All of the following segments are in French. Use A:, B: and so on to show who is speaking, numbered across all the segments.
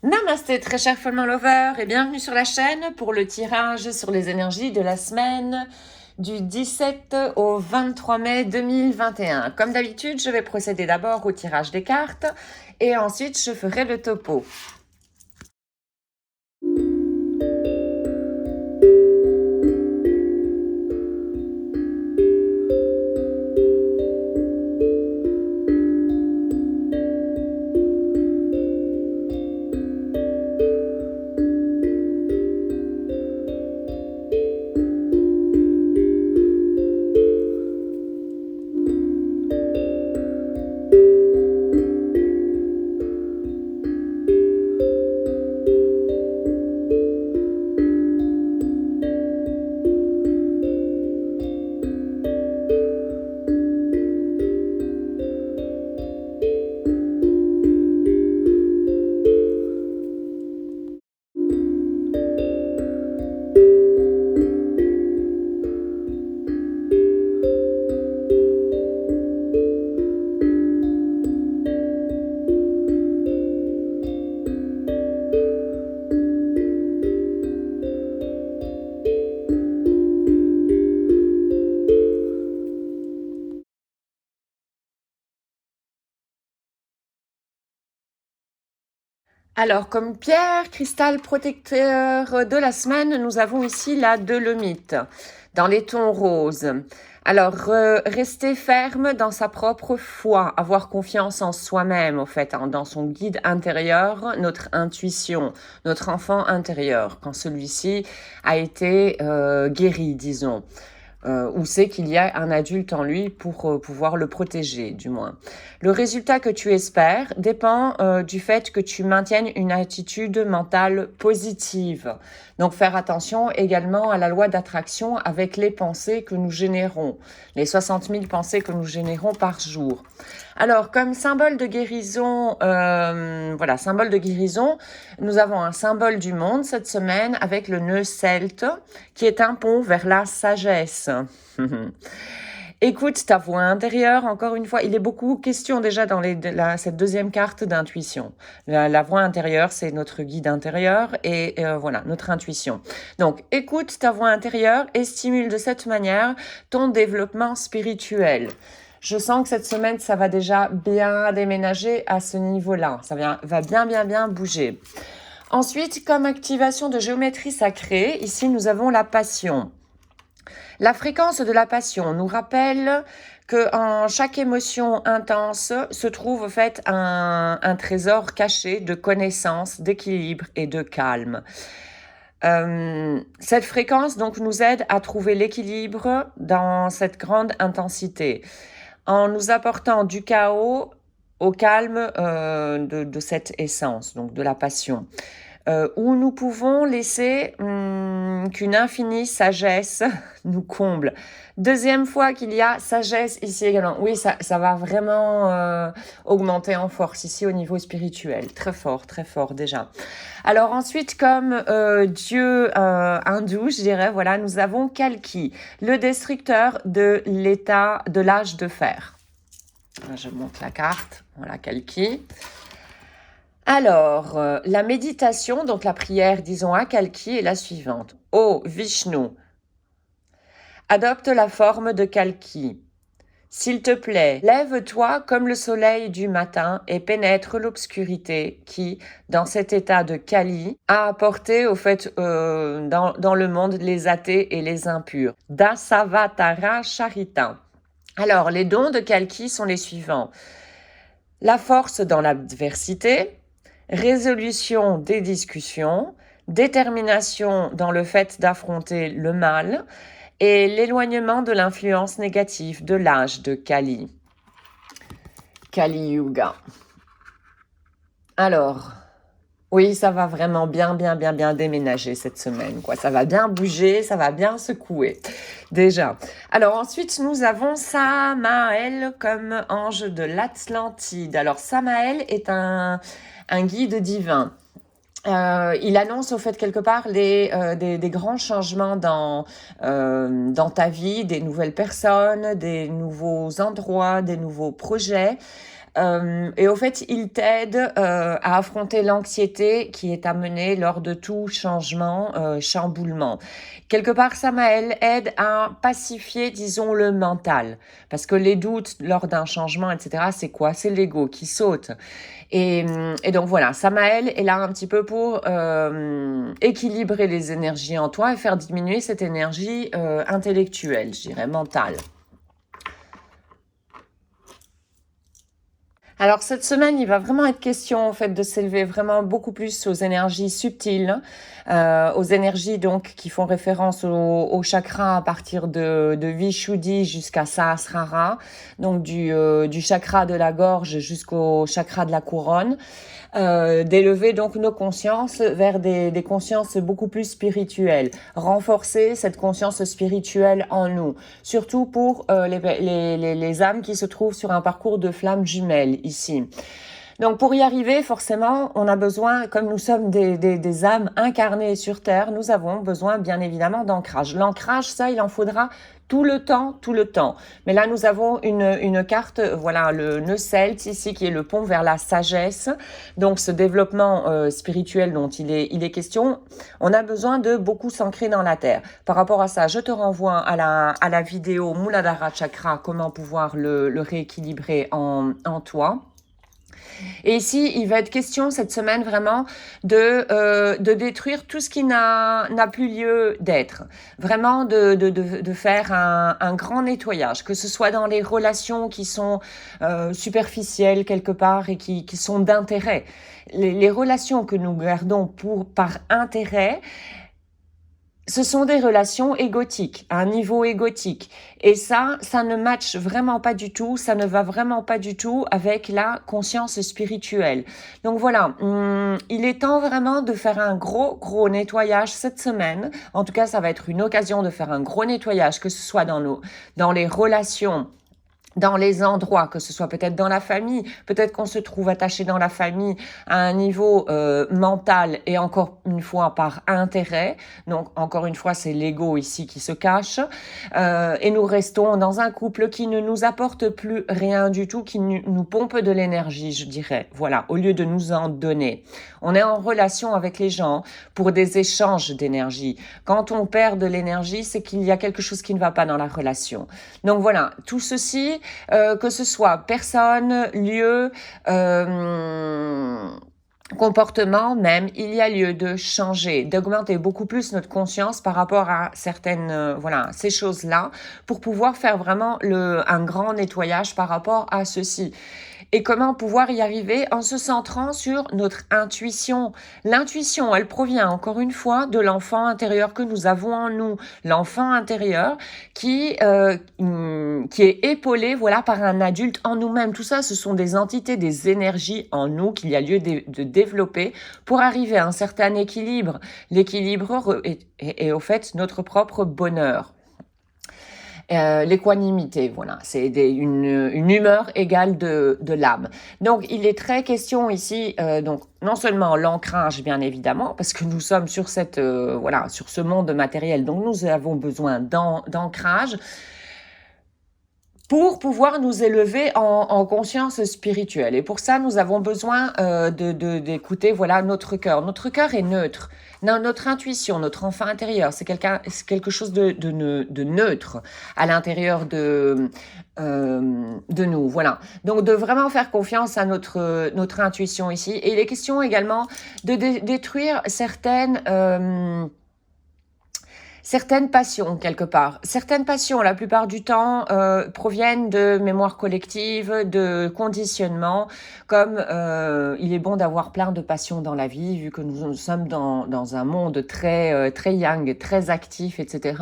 A: Namasté très cher Follement Lover et bienvenue sur la chaîne pour le tirage sur les énergies de la semaine du 17 au 23 mai 2021. Comme d'habitude, je vais procéder d'abord au tirage des cartes et ensuite je ferai le topo. Alors, comme pierre cristal protecteur de la semaine, nous avons ici la dolomite dans les tons roses. Alors, rester ferme dans sa propre foi, avoir confiance en soi-même, au fait, dans son guide intérieur, notre intuition, notre enfant intérieur, quand celui-ci a été guéri, disons. Ou c'est qu'il y a un adulte en lui pour pouvoir le protéger, du moins. Le résultat que tu espères dépend du fait que tu maintiennes une attitude mentale positive. Donc, faire attention également à la loi d'attraction avec les pensées que nous générons, les 60 000 pensées que nous générons par jour. Alors, comme symbole de guérison, voilà, symbole de guérison, nous avons un symbole du monde cette semaine avec le nœud celte, qui est un pont vers la sagesse. Écoute ta voix intérieure, encore une fois, il est beaucoup question déjà dans cette deuxième carte d'intuition. La voix intérieure, c'est notre guide intérieur et voilà, notre intuition. Donc, écoute ta voix intérieure et stimule de cette manière ton développement spirituel. Je sens que cette semaine, ça va déjà bien déménager à ce niveau-là. Ça va bien bouger. Ensuite, comme activation de géométrie sacrée, ici, nous avons la passion. La fréquence de la passion nous rappelle que en chaque émotion intense se trouve en fait un trésor caché de connaissance, d'équilibre et de calme. Cette fréquence donc nous aide à trouver l'équilibre dans cette grande intensité, en nous apportant du chaos au calme de cette essence, donc de la passion. Où nous pouvons laisser qu'une infinie sagesse nous comble. Deuxième fois qu'il y a sagesse ici également. Oui, ça va vraiment augmenter en force ici au niveau spirituel. Très fort déjà. Alors ensuite, comme dieu hindou, je dirais, voilà, nous avons Kalki, le destructeur de l'état de l'âge de fer. Je monte la carte. Voilà, Kalki. Alors, la méditation, donc la prière, disons, à Kalki est la suivante. Ô Vishnu, adopte la forme de Kalki. S'il te plaît, lève-toi comme le soleil du matin et pénètre l'obscurité qui, dans cet état de Kali, a apporté au fait dans le monde les athées et les impurs. Dasavatara Charita. Alors, les dons de Kalki sont les suivants. La force dans l'adversité, résolution des discussions, détermination dans le fait d'affronter le mal et l'éloignement de l'influence négative de l'âge de Kali. Kali Yuga. Alors, oui, ça va vraiment bien déménager cette semaine, quoi. Ça va bien bouger, ça va bien secouer, déjà. Alors ensuite, nous avons Samael comme ange de l'Atlantide. Alors Samael est un guide divin. Il annonce au fait quelque part des grands changements dans ta vie, des nouvelles personnes, des nouveaux endroits, des nouveaux projets. Et au fait, il t'aide à affronter l'anxiété qui est amenée lors de tout changement, chamboulement. Quelque part, Samael aide à pacifier, disons, le mental. Parce que les doutes lors d'un changement, etc., c'est quoi? C'est l'ego qui saute. Et donc voilà, Samael est là un petit peu pour équilibrer les énergies en toi et faire diminuer cette énergie intellectuelle, je dirais, mentale. Alors cette semaine, il va vraiment être question en fait de s'élever vraiment beaucoup plus aux énergies subtiles, aux énergies donc qui font référence au chakra à partir de Vishuddhi jusqu'à Sahasrara, donc du chakra de la gorge jusqu'au chakra de la couronne. D'élever donc nos consciences vers des consciences beaucoup plus spirituelles, renforcer cette conscience spirituelle en nous, surtout pour les âmes qui se trouvent sur un parcours de flammes jumelles ici. Donc pour y arriver, forcément, on a besoin, comme nous sommes des âmes incarnées sur Terre, nous avons besoin bien évidemment d'ancrage. L'ancrage, ça, il en faudra tout le temps, tout le temps. Mais là, nous avons une carte, voilà, le nœud celte ici, qui est le pont vers la sagesse. Donc ce développement spirituel dont il est question, on a besoin de beaucoup s'ancrer dans la Terre. Par rapport à ça, je te renvoie à la vidéo Muladhara Chakra, comment pouvoir le rééquilibrer en toi. Et ici, il va être question cette semaine vraiment de détruire tout ce qui n'a plus lieu d'être. Vraiment de faire un grand nettoyage, que ce soit dans les relations qui sont superficielles quelque part et qui sont d'intérêt. Les relations que nous gardons par intérêt, ce sont des relations égotiques, à un niveau égotique. Et ça ne matche vraiment pas du tout, ça ne va vraiment pas du tout avec la conscience spirituelle. Donc voilà, il est temps vraiment de faire un gros nettoyage cette semaine. En tout cas, ça va être une occasion de faire un gros nettoyage, que ce soit dans les relations, dans les endroits, que ce soit peut-être dans la famille, peut-être qu'on se trouve attaché dans la famille à un niveau mental et encore une fois par intérêt. Donc encore une fois, c'est l'ego ici qui se cache. Et nous restons dans un couple qui ne nous apporte plus rien du tout, qui nous pompe de l'énergie, je dirais. Voilà, au lieu de nous en donner. On est en relation avec les gens pour des échanges d'énergie. Quand on perd de l'énergie, c'est qu'il y a quelque chose qui ne va pas dans la relation. Donc voilà, tout ceci, que ce soit personne, lieu, comportement même, il y a lieu de changer, d'augmenter beaucoup plus notre conscience par rapport à certaines, voilà, ces choses-là, pour pouvoir faire vraiment un grand nettoyage par rapport à ceci. Et comment pouvoir y arriver en se centrant sur notre intuition. L'intuition, elle provient encore une fois de l'enfant intérieur que nous avons en nous. L'enfant intérieur qui est épaulé, voilà, par un adulte en nous-mêmes. Tout ça, ce sont des entités, des énergies en nous qu'il y a lieu de développer pour arriver à un certain équilibre. L'équilibre est au fait notre propre bonheur. L'équanimité, voilà, c'est une humeur égale de l'âme. Donc, il est très question ici, donc non seulement l'ancrage, bien évidemment, parce que nous sommes sur voilà, sur ce monde matériel, donc nous avons besoin d'ancrage pour pouvoir nous élever en conscience spirituelle. Et pour ça, nous avons besoin d'écouter, voilà, notre cœur. Notre cœur est neutre. Notre intuition, notre enfant intérieur, c'est quelque chose de neutre à l'intérieur de nous. Voilà. Donc, de vraiment faire confiance à notre intuition ici. Et il est question également de détruire certaines passions, quelque part. Certaines passions, la plupart du temps, proviennent de mémoire collective, de conditionnement, comme il est bon d'avoir plein de passions dans la vie, vu que nous sommes dans un monde très yang, très actif, etc.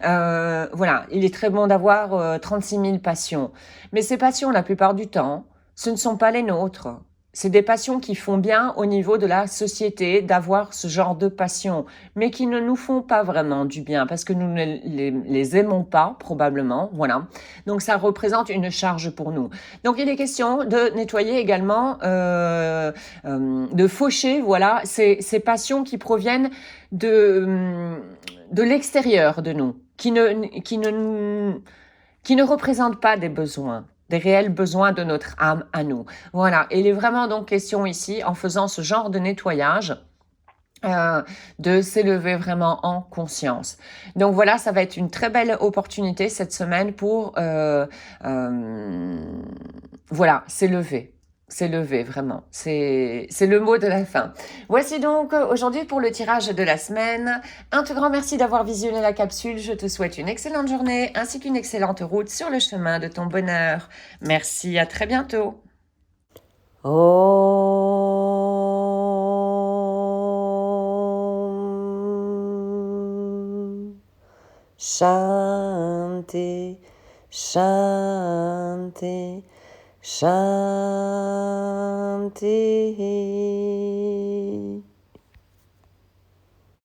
A: Voilà, il est très bon d'avoir 36 000 passions. Mais ces passions, la plupart du temps, ce ne sont pas les nôtres. C'est des passions qui font bien au niveau de la société d'avoir ce genre de passions, mais qui ne nous font pas vraiment du bien parce que nous ne les aimons pas, probablement. Voilà. Donc, ça représente une charge pour nous. Donc, il est question de nettoyer également, de faucher, voilà, ces passions qui proviennent de l'extérieur de nous, qui ne représentent pas des besoins. des réels besoins de notre âme à nous. Voilà, et il est vraiment donc question ici, en faisant ce genre de nettoyage, de s'élever vraiment en conscience. Donc voilà, ça va être une très belle opportunité cette semaine pour voilà, s'élever vraiment. C'est le mot de la fin. Voici donc aujourd'hui pour le tirage de la semaine. Un tout grand merci d'avoir visionné la capsule. Je te souhaite une excellente journée ainsi qu'une excellente route sur le chemin de ton bonheur. Merci, à très bientôt. Om Shanti, Shanti, Shanti.